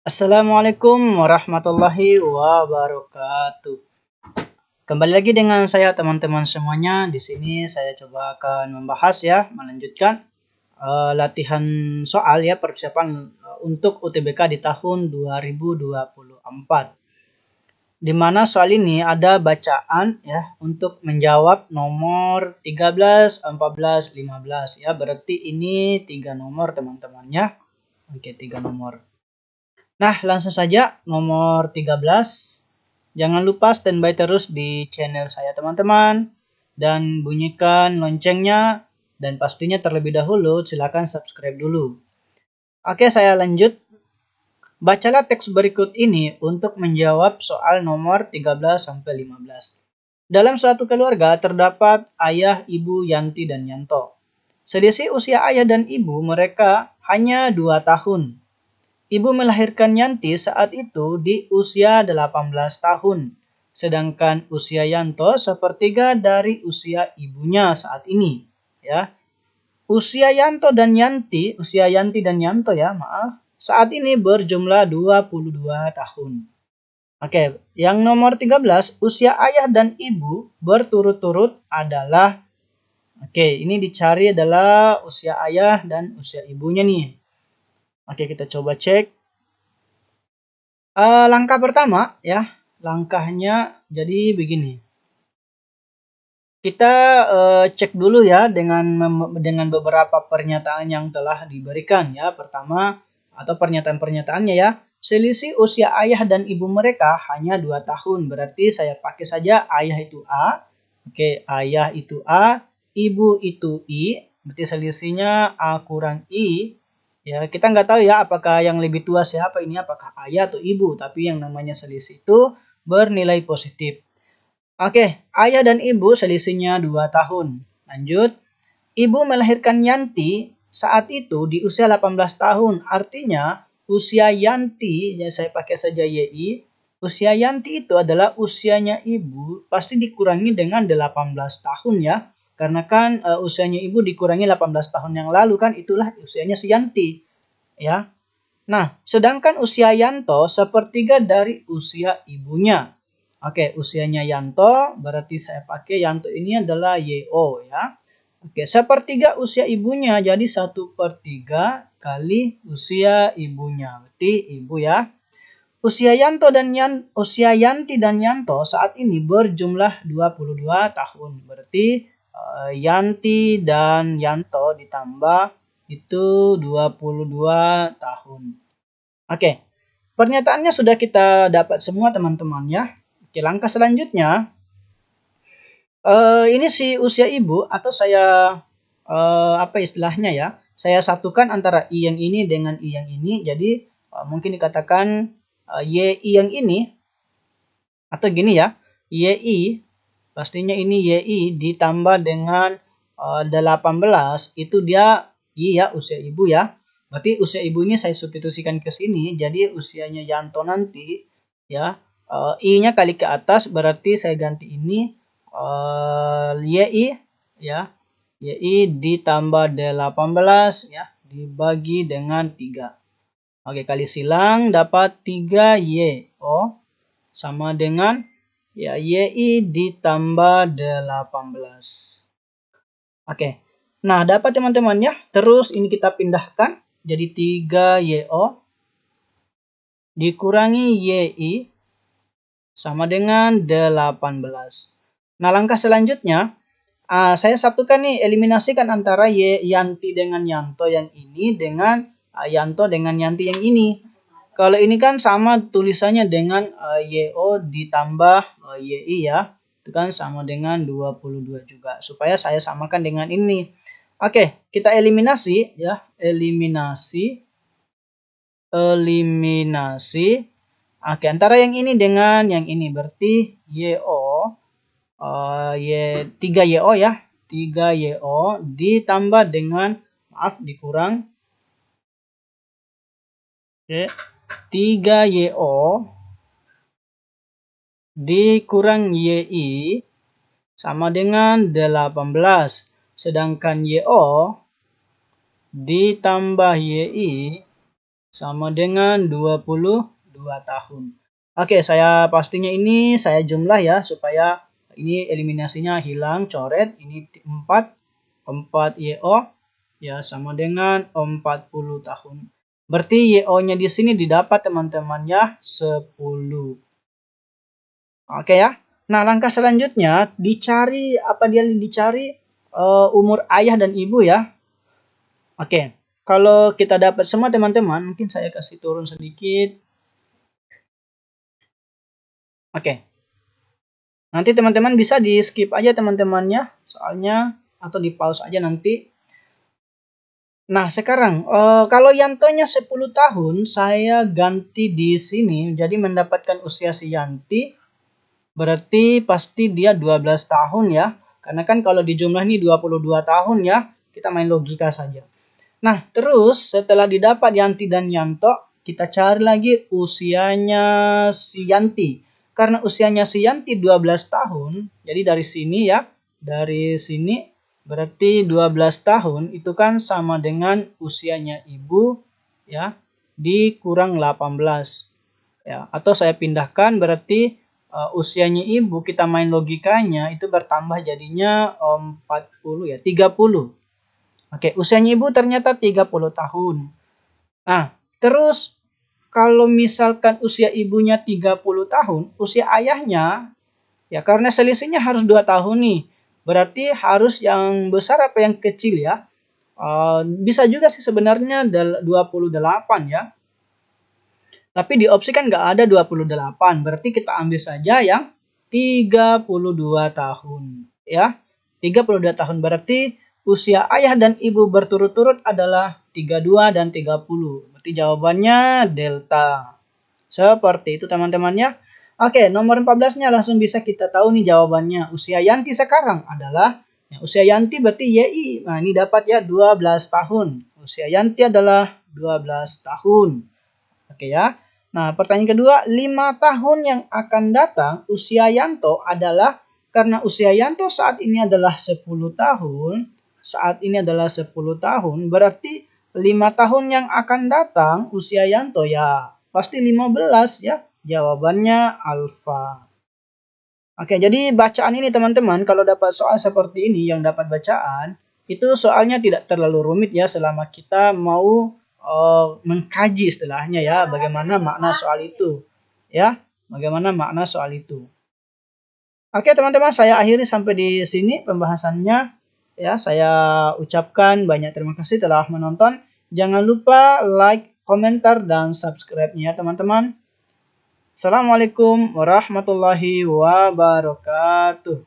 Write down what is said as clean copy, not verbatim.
Assalamualaikum warahmatullahi wabarakatuh. Kembali lagi dengan saya teman-teman semuanya. Di sini saya coba akan membahas ya, melanjutkan latihan soal ya, persiapan untuk UTBK di tahun 2024. Di mana soal ini ada bacaan ya untuk menjawab nomor 13, 14, 15 ya. Berarti ini 3 nomor teman-teman ya. Oke, 3 nomor. Nah, langsung saja nomor 13. Jangan lupa standby terus di channel saya teman-teman. Dan bunyikan loncengnya. Dan pastinya terlebih dahulu silakan subscribe dulu. Oke, saya lanjut. Bacalah teks berikut ini untuk menjawab soal nomor 13-15. Dalam suatu keluarga terdapat ayah, ibu, Yanti, dan Yanto. Selisih usia ayah dan ibu mereka hanya 2 tahun. Ibu melahirkan Yanti saat itu di usia 18 tahun, sedangkan usia Yanto sepertiga dari usia ibunya saat ini. Ya, usia Yanti dan Yanto ya, saat ini berjumlah 22 tahun. Oke, yang nomor 13, usia ayah dan ibu berturut-turut adalah, oke, ini dicari adalah usia ayah dan usia ibunya nih. Oke, kita coba cek. Langkah pertama ya, langkahnya jadi begini. Kita cek dulu ya dengan beberapa pernyataan yang telah diberikan ya. Pertama, atau pernyataan-pernyataannya ya. Selisih usia ayah dan ibu mereka hanya 2 tahun. Berarti saya pakai saja ayah itu A. Oke, ayah itu A, ibu itu I. Berarti selisihnya A kurang I. Ya, kita nggak tahu ya apakah yang lebih tua siapa ini, apakah ayah atau ibu. Tapi yang namanya selisih itu bernilai positif. Oke, ayah dan ibu selisihnya 2 tahun. Lanjut, ibu melahirkan Yanti saat itu di usia 18 tahun. Artinya usia Yanti, ya saya pakai saja YI, usia Yanti itu adalah usianya ibu pasti dikurangi dengan 18 tahun ya. Karena kan usianya ibu dikurangi 18 tahun yang lalu kan, itulah usianya si Yanti. Ya. Nah, sedangkan usia Yanto sepertiga dari usia ibunya. Oke, usianya Yanto berarti saya pakai Yanto ini adalah YO ya. Oke, sepertiga usia ibunya jadi 1/3 kali usia ibunya. Berarti ibu ya. Usia Yanti dan Yanto saat ini berjumlah 22 tahun. Berarti Yanti dan Yanto ditambah itu 22 tahun. Oke. Pernyataannya sudah kita dapat semua teman-teman ya. Oke, langkah selanjutnya ini si usia ibu atau saya apa istilahnya ya? Saya satukan antara I yang ini dengan I yang ini. Jadi mungkin dikatakan YI yang ini atau gini ya. YI pastinya ini YI ditambah dengan 18 itu dia I ya, usia ibu ya. Berarti usia ibu ini saya substitusikan ke sini. Jadi usianya Yanto nanti ya, I-nya kali ke atas berarti saya ganti ini YI ya. YI ditambah 18 ya, dibagi dengan 3. Oke, kali silang dapat 3YO sama dengan ya YI ditambah 18. Oke. Nah, dapat teman-teman ya. Terus ini kita pindahkan jadi 3YO dikurangi YI sama dengan 18. Nah, langkah selanjutnya saya satukan nih, eliminasikan antara Yanti dengan Yanto yang ini dengan Yanto dengan Yanti yang ini. Kalau ini kan sama tulisannya dengan YO ditambah YI ya. Itu kan sama dengan 22 juga. Supaya saya samakan dengan ini. Oke, kita eliminasi ya. Eliminasi. Oke, antara yang ini dengan yang ini. Berarti YO. 3YO ya. 3YO ditambah dengan, maaf dikurang. Oke. 3YO dikurang YI sama dengan 18. Sedangkan YO ditambah YI sama dengan 22 tahun. Oke, saya pastinya ini saya jumlah ya supaya ini eliminasinya hilang, coret. Ini 4 YO ya sama dengan 40 tahun. Berarti YO-nya di sini didapat teman-teman ya 10. Oke ya. Nah, langkah selanjutnya dicari apa dia dicari umur ayah dan ibu ya. Oke. Kalau kita dapat semua teman-teman, mungkin saya kasih turun sedikit. Oke. Nanti teman-teman bisa di skip aja teman-temannya, soalnya atau di pause aja nanti. Nah, sekarang kalau Yantonya 10 tahun, saya ganti di sini. Jadi mendapatkan usia si Yanti, berarti pasti dia 12 tahun ya. Karena kan kalau dijumlah ini 22 tahun ya. Kita main logika saja. Nah, terus setelah didapat Yanti dan Yanto, kita cari lagi usianya si Yanti. Karena usianya si Yanti 12 tahun, jadi dari sini ya, dari sini berarti 12 tahun itu kan sama dengan usianya ibu ya, dikurang 18. Ya, atau saya pindahkan berarti usianya ibu kita main logikanya itu bertambah jadinya 40 ya, 30. Oke, usianya ibu ternyata 30 tahun. Nah, terus kalau misalkan usia ibunya 30 tahun, usia ayahnya, ya karena selisihnya harus 2 tahun nih. Berarti harus yang besar apa yang kecil ya? Bisa juga sih sebenarnya 28 ya. Tapi di opsi kan nggak ada 28. Berarti kita ambil saja yang 32 tahun. Ya, 32 tahun berarti usia ayah dan ibu berturut-turut adalah 32 dan 30. Berarti jawabannya delta. Seperti itu teman-temannya. Oke, nomor 14-nya langsung bisa kita tahu nih jawabannya. Usia Yanti sekarang adalah, ya, usia Yanti berarti YI. Nah, ini dapat ya 12 tahun. Usia Yanti adalah 12 tahun. Oke ya. Nah, pertanyaan kedua, 5 tahun yang akan datang usia Yanto adalah karena usia Yanto saat ini adalah 10 tahun, berarti 5 tahun yang akan datang usia Yanto ya pasti 15 ya. Jawabannya alfa. Oke, jadi bacaan ini teman-teman kalau dapat soal seperti ini yang dapat bacaan, itu soalnya tidak terlalu rumit ya selama kita mau mengkaji istilahnya ya bagaimana makna soal itu. Ya, bagaimana makna soal itu. Oke, teman-teman, saya akhiri sampai di sini pembahasannya. Ya, saya ucapkan banyak terima kasih telah menonton. Jangan lupa like, komentar, dan subscribe-nya teman-teman. Assalamualaikum warahmatullahi wabarakatuh.